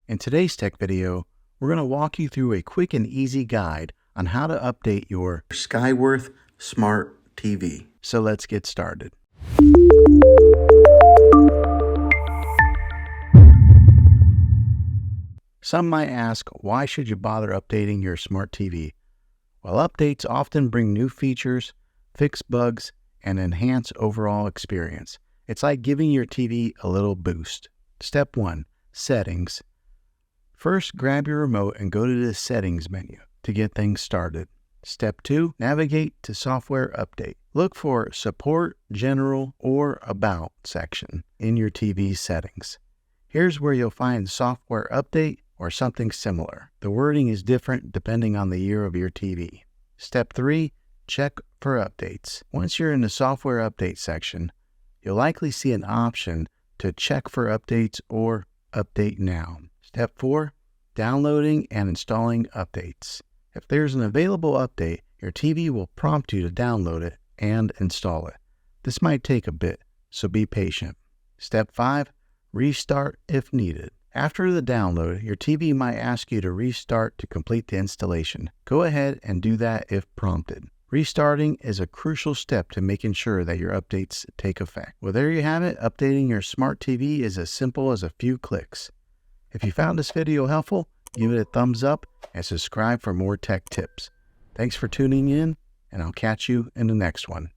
In today's tech video, we're going to walk you through a quick and easy guide on how to update your Skyworth Smart TV. So let's get started. Some might ask, why should you bother updating your smart TV? Well, updates often bring new features, fix bugs, and enhance overall experience. It's like giving your TV a little boost. Step 1. Settings. First, grab your remote and go to the Settings menu to get things started. Step 2. Navigate to Software Update. Look for Support, General, or About section in your TV settings. Here's where you'll find Software Update or something similar. The wording is different depending on the year of your TV. Step 3. Check for updates. Once you're in the Software Update section, you'll likely see an option to check for updates or update now. Step 4. Downloading and installing updates. If there's an available update, your TV will prompt you to download it and install it. This might take a bit, so be patient. Step 5. Restart if needed. After the download, your TV might ask you to restart to complete the installation. Go ahead and do that if prompted. Restarting is a crucial step to making sure that your updates take effect. Well, there you have it. Updating your smart TV is as simple as a few clicks. If you found this video helpful, give it a thumbs up and subscribe for more tech tips. Thanks for tuning in, and I'll catch you in the next one.